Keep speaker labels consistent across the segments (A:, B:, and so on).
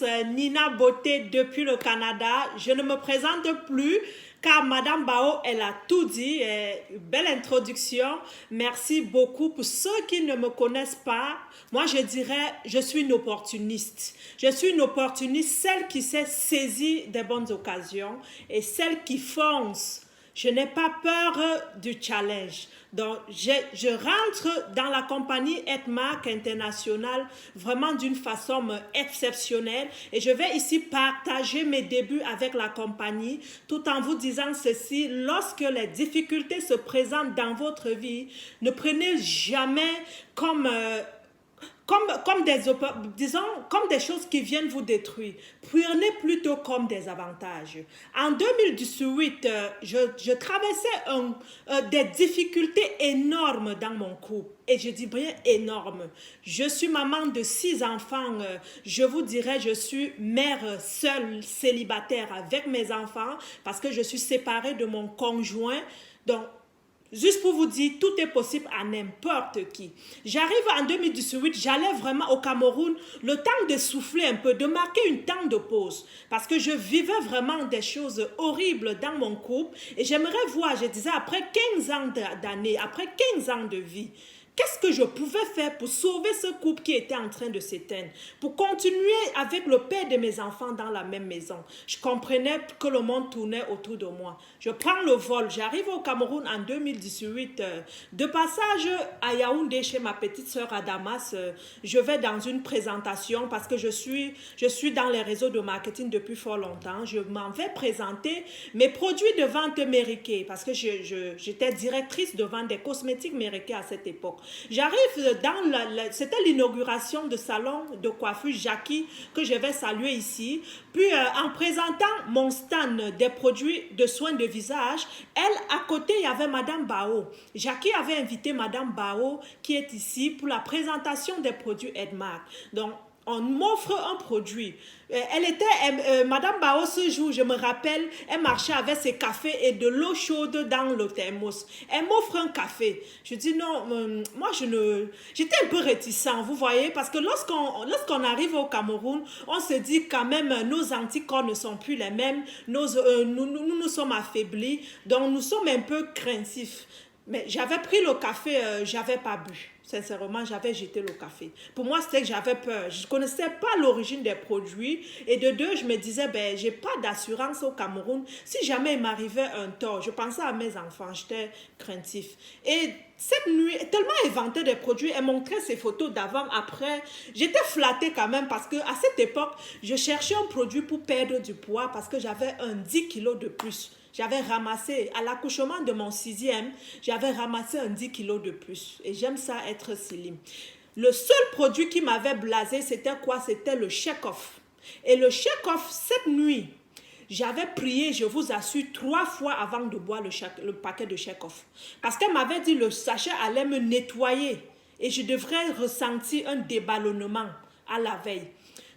A: Nina Beauté depuis le Canada. Je ne me présente plus car Madame Bao, elle a tout dit. Belle introduction. Merci beaucoup. Pour ceux qui ne me connaissent pas, moi je dirais, je suis une opportuniste. Je suis une opportuniste, celle qui sait saisir des bonnes occasions et celle qui fonce. Je n'ai pas peur du challenge. Donc, je rentre dans la compagnie Edmark International vraiment d'une façon exceptionnelle et je vais ici partager mes débuts avec la compagnie tout en vous disant ceci, lorsque les difficultés se présentent dans votre vie, ne prenez jamais comme disons, comme des choses qui viennent vous détruire. Prenez plutôt comme des avantages. En 2018, je traversais des difficultés énormes dans mon couple. Et je dis bien énorme. Je suis maman de 6 enfants. Je vous dirais, je suis mère seule, célibataire avec mes enfants parce que je suis séparée de mon conjoint. Donc, juste pour vous dire, tout est possible à n'importe qui. J'arrive en 2018, j'allais vraiment au Cameroun, le temps de souffler un peu, de marquer une temps de pause. Parce que je vivais vraiment des choses horribles dans mon couple. Et j'aimerais voir, je disais, après 15 ans d'années, après 15 ans de vie, qu'est-ce que je pouvais faire pour sauver ce couple qui était en train de s'éteindre, pour continuer avec le père de mes enfants dans la même maison. Je comprenais que le monde tournait autour de moi. Je prends le vol, j'arrive au Cameroun en 2018. De passage à Yaoundé chez ma petite sœur à Damas, je vais dans une présentation parce que je suis dans les réseaux de marketing depuis fort longtemps. Je m'en vais présenter mes produits de vente Mériquet parce que j'étais directrice de vente des cosmétiques Mériquet à cette époque. J'arrive c'était l'inauguration de salon de coiffure Jackie que je vais saluer ici. Puis en présentant mon stand des produits de soins de visage, elle à côté il y avait Madame Bao. Jackie avait invité Madame Bao qui est ici pour la présentation des produits Edmark. Donc on m'offre un produit. Madame Bao, ce jour, je me rappelle, elle marchait avec ses cafés et de l'eau chaude dans le thermos. Elle m'offre un café. Je dis non, moi j'étais un peu réticent, vous voyez, parce que lorsqu'on arrive au Cameroun, on se dit quand même, nos anticorps ne sont plus les mêmes, nous sommes affaiblis, donc nous sommes un peu craintifs. Mais j'avais pris le café, j'avais pas bu. Sincèrement, j'avais jeté le café. Pour moi, c'était que j'avais peur. Je ne connaissais pas l'origine des produits. Et de deux, je me disais, ben, j'ai pas d'assurance au Cameroun. Si jamais il m'arrivait un tort, je pensais à mes enfants. J'étais craintif. Et cette nuit, tellement inventé des produits, elle montrait ses photos d'avant, après. J'étais flattée quand même parce qu'à cette époque, je cherchais un produit pour perdre du poids parce que j'avais 10 kilos de plus. J'avais ramassé, à l'accouchement de mon 6e, j'avais ramassé 10 kilos de plus. Et j'aime ça être slim. Le seul produit qui m'avait blasé, c'était quoi? C'était le Check-Off. Et le Check-Off, cette nuit, j'avais prié, je vous assure, 3 fois avant de boire le paquet de Check-Off. Parce qu'elle m'avait dit que le sachet allait me nettoyer. Et je devrais ressentir un déballonnement à la veille.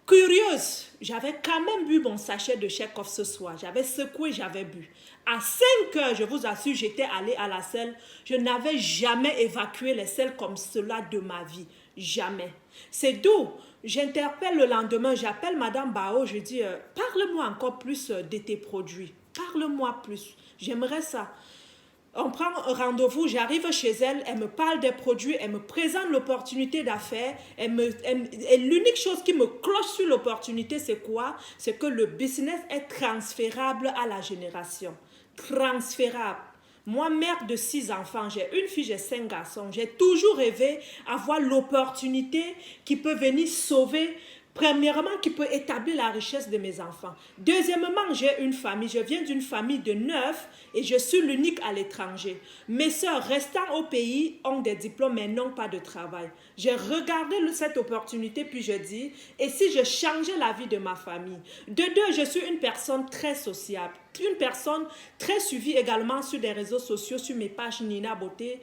A: Curieuse, j'avais quand même bu mon sachet de Check-Off ce soir. J'avais secoué, j'avais bu. À 5 heures, je vous assure, j'étais allée à la selle. Je n'avais jamais évacué les selles comme cela de ma vie. Jamais. C'est d'où j'interpelle le lendemain, j'appelle Madame Bao, je dis, parle-moi encore plus de tes produits. Parle-moi plus. J'aimerais ça. On prend un rendez-vous, j'arrive chez elle, elle me parle des produits, elle me présente l'opportunité d'affaires. Et l'unique chose qui me cloche sur l'opportunité, c'est quoi? C'est que le business est transférable à la génération. Transférable. Moi, mère de 6 enfants, j'ai une fille, j'ai 5 garçons. J'ai toujours rêvé avoir l'opportunité qui peut venir sauver. Premièrement, qui peut établir la richesse de mes enfants. Deuxièmement, j'ai une famille. Je viens d'une famille de 9 et je suis l'unique à l'étranger. Mes sœurs restant au pays ont des diplômes mais n'ont pas de travail. J'ai regardé cette opportunité puis je dis, et si je changeais la vie de ma famille? De deux, je suis une personne très sociable. Une personne très suivie également sur des réseaux sociaux, sur mes pages Nina Beauté,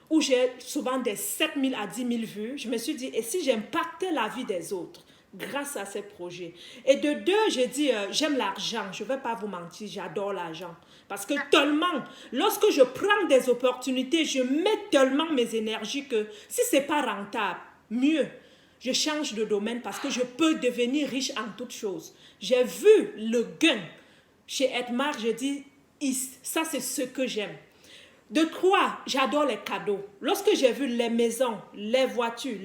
A: où j'ai souvent des 7 000 à 10 000 vues. Je me suis dit, et si j'impactais la vie des autres? Grâce à ces projets. Et de deux, j'ai dit, j'aime l'argent. Je ne vais pas vous mentir, j'adore l'argent. Parce que tellement, lorsque je prends des opportunités, je mets tellement mes énergies que si ce n'est pas rentable, mieux. Je change de domaine parce que je peux devenir riche en toutes choses. J'ai vu le gain chez Edmark, je dis, ça c'est ce que j'aime. De 3, j'adore les cadeaux. Lorsque j'ai vu les maisons, les voitures,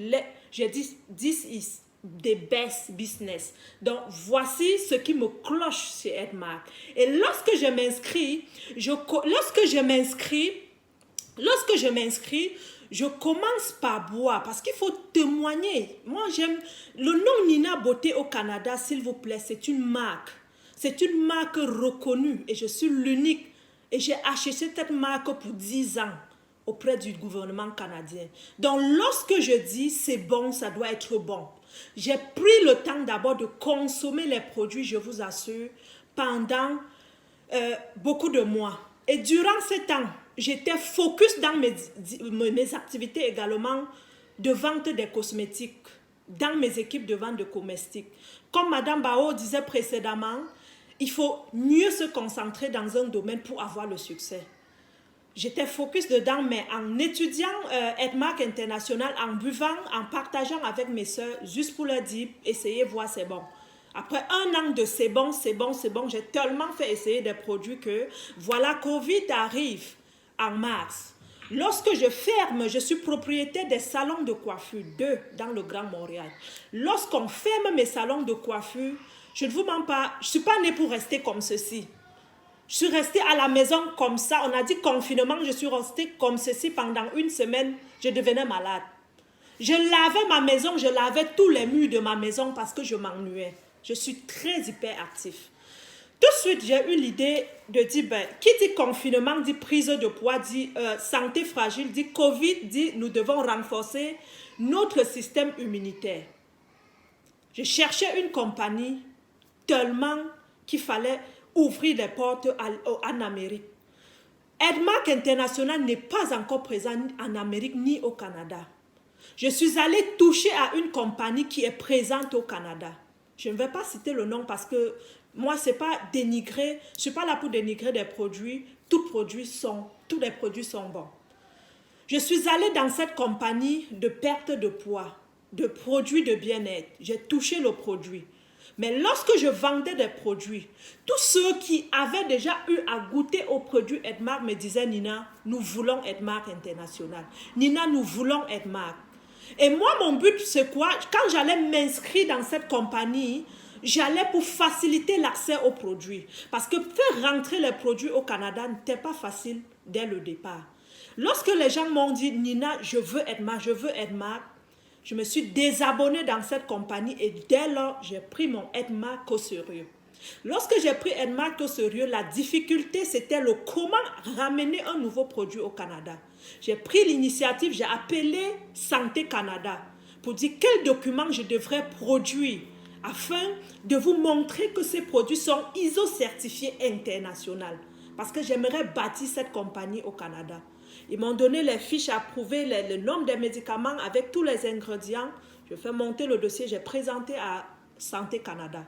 A: j'ai dit, this is the best business. Donc, voici ce qui me cloche chez Edmark. Et lorsque je m'inscris, je commence par boire parce qu'il faut témoigner. Moi, j'aime le nom Nina Beauté au Canada, s'il vous plaît, c'est une marque. C'est une marque reconnue et je suis l'unique. Et j'ai acheté cette marque pour 10 ans auprès du gouvernement canadien. Donc, lorsque je dis c'est bon, ça doit être bon. J'ai pris le temps d'abord de consommer les produits, je vous assure, pendant beaucoup de mois. Et durant ce temps, j'étais focus dans mes activités également de vente des cosmétiques, dans mes équipes de vente de cosmétiques. Comme Madame Bao disait précédemment, il faut mieux se concentrer dans un domaine pour avoir le succès. J'étais focus dedans, mais en étudiant Edmark International, en buvant, en partageant avec mes soeurs, juste pour leur dire, essayez, voir, c'est bon. Après 1 an de c'est bon, j'ai tellement fait essayer des produits que, voilà, Covid arrive en mars. Lorsque je ferme, je suis propriétaire des salons de coiffure, 2 dans le Grand Montréal. Lorsqu'on ferme mes salons de coiffure, je ne vous mens pas, je ne suis pas née pour rester comme ceci. Je suis restée à la maison comme ça. On a dit confinement, je suis restée comme ceci pendant 1 semaine. Je devenais malade. Je lavais ma maison, je lavais tous les murs de ma maison parce que je m'ennuyais. Je suis très hyperactif. Tout de suite, j'ai eu l'idée de dire, qui dit confinement, dit prise de poids, dit santé fragile, dit Covid, dit nous devons renforcer notre système immunitaire. Je cherchais une compagnie tellement qu'il fallait ouvrir les portes en Amérique. Edmark International n'est pas encore présent en Amérique ni au Canada. Je suis allée toucher à une compagnie qui est présente au Canada. Je ne vais pas citer le nom parce que moi, c'est pas dénigrer, je ne suis pas là pour dénigrer des produits. Tous les produits sont bons. Je suis allée dans cette compagnie de perte de poids, de produits de bien-être. J'ai touché le produit. Mais lorsque je vendais des produits, tous ceux qui avaient déjà eu à goûter aux produits Edmark me disaient, Nina, nous voulons Edmark International. Nina, nous voulons Edmark. Et moi, mon but, c'est quoi? Quand j'allais m'inscrire dans cette compagnie, j'allais pour faciliter l'accès aux produits. Parce que faire rentrer les produits au Canada n'était pas facile dès le départ. Lorsque les gens m'ont dit, Nina, je veux Edmark, je me suis désabonnée dans cette compagnie et dès lors, j'ai pris mon Edmark au sérieux. Lorsque j'ai pris Edmark au sérieux, la difficulté, c'était le comment ramener un nouveau produit au Canada. J'ai pris l'initiative, j'ai appelé Santé Canada pour dire quels documents je devrais produire afin de vous montrer que ces produits sont ISO certifiés international. Parce que j'aimerais bâtir cette compagnie au Canada. Ils m'ont donné les fiches à prouver le nombre des médicaments avec tous les ingrédients. Je fais monter le dossier, j'ai présenté à Santé Canada.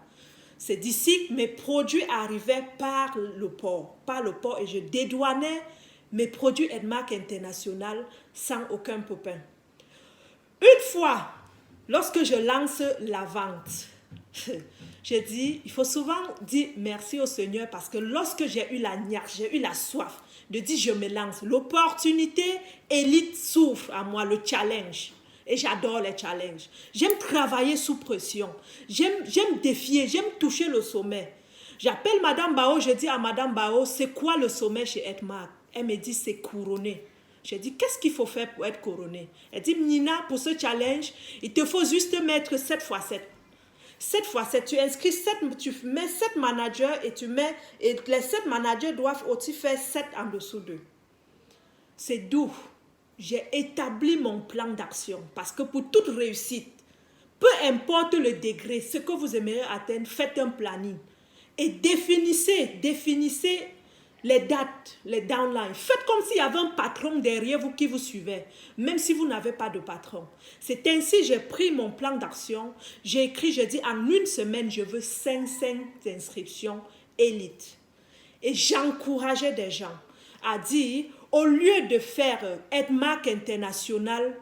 A: C'est d'ici que mes produits arrivaient par le port et je dédouanais mes produits Edmark International sans aucun pépin. Une fois, lorsque je lance la vente, j'ai dit, il faut souvent dire merci au Seigneur parce que lorsque j'ai eu la niaque, j'ai eu la soif de dire je me lance, l'opportunité élite s'ouvre à moi, le challenge. Et j'adore les challenges. J'aime travailler sous pression. J'aime défier, j'aime toucher le sommet. J'appelle Madame Bao, je dis à Madame Bao, c'est quoi le sommet chez Edmark? Elle me dit, c'est couronné. J'ai dit, qu'est-ce qu'il faut faire pour être couronné? Elle dit, Nina, pour ce challenge, il te faut juste mettre 7 x 7. 7 x 7, tu inscris 7, tu mets 7 managers et les 7 managers doivent aussi faire 7 en dessous d'eux. C'est d'où j'ai établi mon plan d'action. Parce que pour toute réussite, peu importe le degré, ce que vous aimeriez atteindre, faites un planning. Et définissez les dates, les downlines. Faites comme s'il y avait un patron derrière vous qui vous suivait, même si vous n'avez pas de patron. C'est ainsi que j'ai pris mon plan d'action. J'ai écrit, j'ai dit, en 1 semaine, je veux 5 inscriptions élites. Et j'encourageais des gens à dire, au lieu de faire Edmark International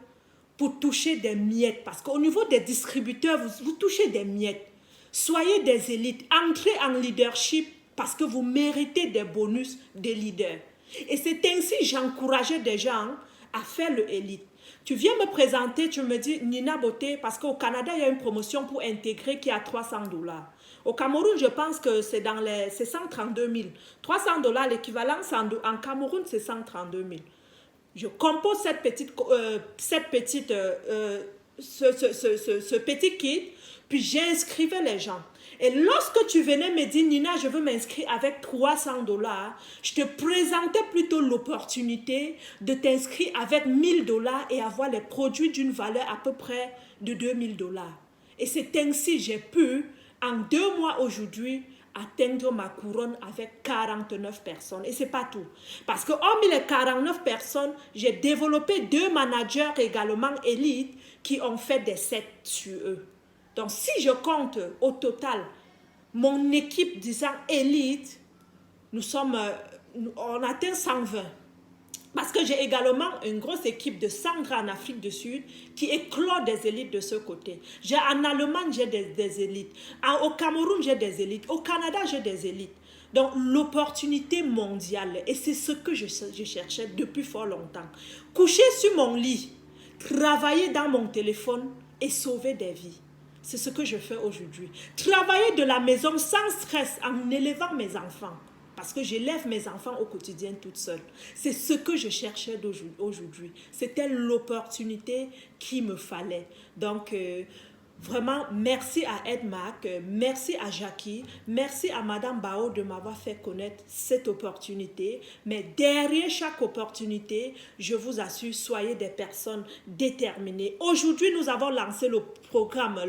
A: pour toucher des miettes. Parce qu'au niveau des distributeurs, vous touchez des miettes. Soyez des élites. Entrez en leadership parce que vous méritez des bonus de leaders. Et c'est ainsi que j'encourageais des gens à faire le élite. Tu viens me présenter, tu me dis Nina Beauté, parce qu'au Canada, il y a une promotion pour intégrer qui est à $300. Au Cameroun, je pense que c'est 132 000. $300, l'équivalent en Cameroun, c'est 132 000. Je compose ce petit kit, puis j'inscrivais les gens. Et lorsque tu venais me dire, Nina, je veux m'inscrire avec $300, je te présentais plutôt l'opportunité de t'inscrire avec $1000 et avoir les produits d'une valeur à peu près de $2000. Et c'est ainsi que j'ai pu, en 2 mois aujourd'hui, atteindre ma couronne avec 49 personnes. Et ce n'est pas tout. Parce que hormis les 49 personnes, j'ai développé 2 managers également élites qui ont fait des sets sur eux. Donc, si je compte au total mon équipe disant élite, on atteint 120. Parce que j'ai également une grosse équipe de Sandra en Afrique du Sud qui éclore des élites de ce côté. En Allemagne, j'ai des élites. Au Cameroun, j'ai des élites. Au Canada, j'ai des élites. Donc, l'opportunité mondiale, et c'est ce que je cherchais depuis fort longtemps. Coucher sur mon lit, travailler dans mon téléphone et sauver des vies. C'est ce que je fais aujourd'hui. Travailler de la maison sans stress en élevant mes enfants. Parce que j'élève mes enfants au quotidien toute seule. C'est ce que je cherchais aujourd'hui. C'était l'opportunité qu'il me fallait. Donc, vraiment, merci à Edmarc, merci à Jackie, merci à Madame Bao de m'avoir fait connaître cette opportunité. Mais derrière chaque opportunité, je vous assure, soyez des personnes déterminées. Aujourd'hui, nous avons lancé le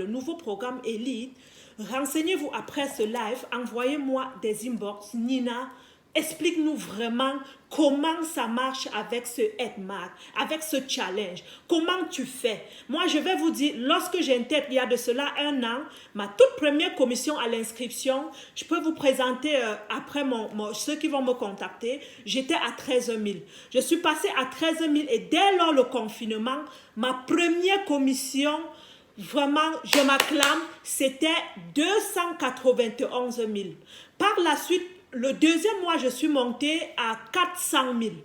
A: nouveau programme Elite. Renseignez-vous après ce live, envoyez-moi des inbox. Nina, explique-nous vraiment comment ça marche avec ce Edmarc, avec ce challenge. Comment tu fais? Moi, je vais vous dire, lorsque j'intègre, il y a de cela 1 an, ma toute première commission à l'inscription, je peux vous présenter après ceux qui vont me contacter, j'étais à 13 000. Je suis passée à 13 000 et dès lors le confinement, ma première commission, vraiment, je m'acclame, c'était 291 000. Par la suite, le 2e mois, je suis montée à 400 000.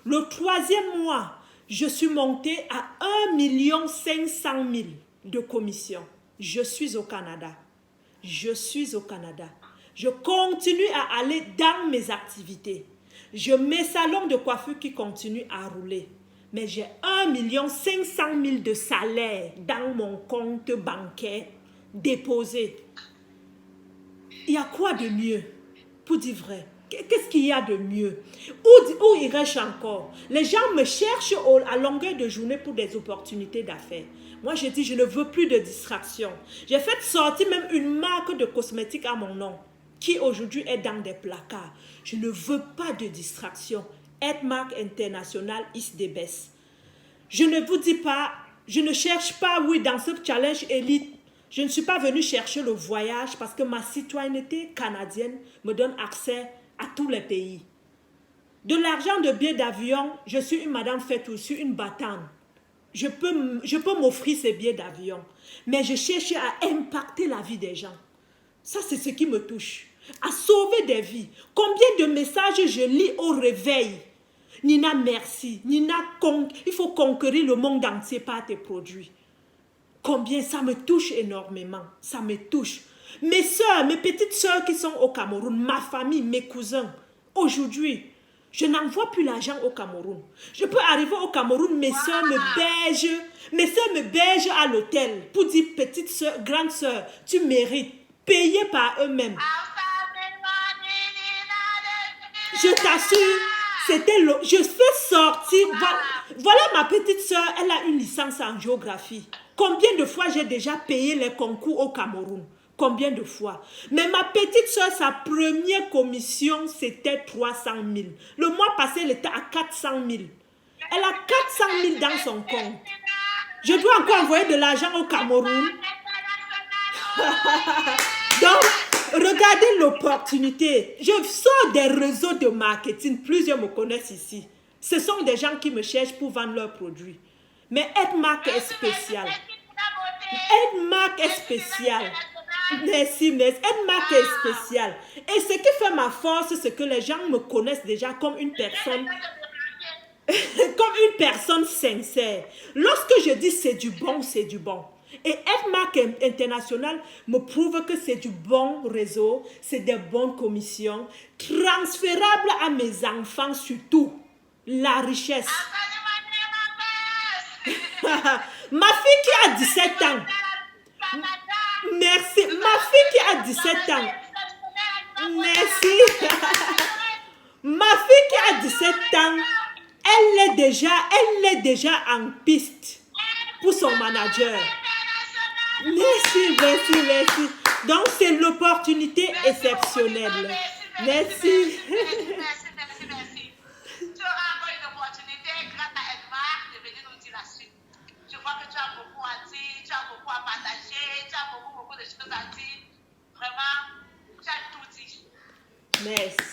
A: Le 3e mois, je suis montée à 1 500 000 de commissions. Je suis au Canada. Je suis au Canada. Je continue à aller dans mes activités. J'ai mes salons de coiffure qui continuent à rouler. Mais j'ai 1 500 000 de salaire dans mon compte bancaire déposé. Il y a quoi de mieux? Pour dire vrai, qu'est-ce qu'il y a de mieux? Où irais-je encore? Les gens me cherchent à longueur de journée pour des opportunités d'affaires. Moi, je dis, je ne veux plus de distraction. J'ai fait sortir même une marque de cosmétiques à mon nom, qui aujourd'hui est dans des placards. Je ne veux pas de distraction. Edmarc International is the best. Je ne vous dis pas, je ne cherche pas, oui, dans ce challenge élite, je ne suis pas venue chercher le voyage parce que ma citoyenneté canadienne me donne accès à tous les pays. De l'argent de billets d'avion, je suis une madame Fetou, je suis une battante. Je peux m'offrir ces billets d'avion, mais je cherche à impacter la vie des gens. Ça, c'est ce qui me touche. À sauver des vies. Combien de messages je lis au réveil? Nina, merci. Nina, il faut conquérir le monde entier par tes produits. Combien ça me touche énormément. Ça me touche. Mes soeurs, mes petites soeurs qui sont au Cameroun, ma famille, mes cousins, aujourd'hui, je n'envoie plus l'argent au Cameroun. Je peux arriver au Cameroun, mes soeurs me bergent à l'hôtel pour dire, petite soeur, grande soeur, tu mérites, payé par eux-mêmes. Je t'assure, je fais sortir. Voilà ma petite soeur, elle a une licence en géographie. Combien de fois j'ai déjà payé les concours au Cameroun? Combien de fois? Mais ma petite soeur, sa première commission, c'était 300 000. Le mois passé, elle était à 400 000. Elle a 400 000 dans son compte. Je dois encore envoyer de l'argent au Cameroun. Donc, regardez l'opportunité. Je sors des réseaux de marketing. Plusieurs me connaissent ici. Ce sont des gens qui me cherchent pour vendre leurs produits. Mais Edmark est spécial. Edmark est spécial. Merci, merci. Edmark est spécial. Et ce qui fait ma force, c'est que les gens me connaissent déjà comme une personne sincère. Lorsque je dis c'est du bon, c'est du bon. Et Edmark International me prouve que c'est du bon réseau, c'est des bonnes commissions, transférables à mes enfants surtout. La richesse. Ma fille qui a 17 ans. Merci. Ma fille qui a 17 ans. Merci. Ma fille qui a 17 ans, elle est déjà en piste pour son manager. Merci, merci, merci. Donc, c'est l'opportunité exceptionnelle. Merci.
B: Merci. Tu auras encore une opportunité grâce à Edmark de venir nous dire la suite. Je vois que tu as beaucoup à dire, tu as beaucoup à partager, tu as beaucoup de choses à dire. Vraiment, tu as tout dit.
A: Merci.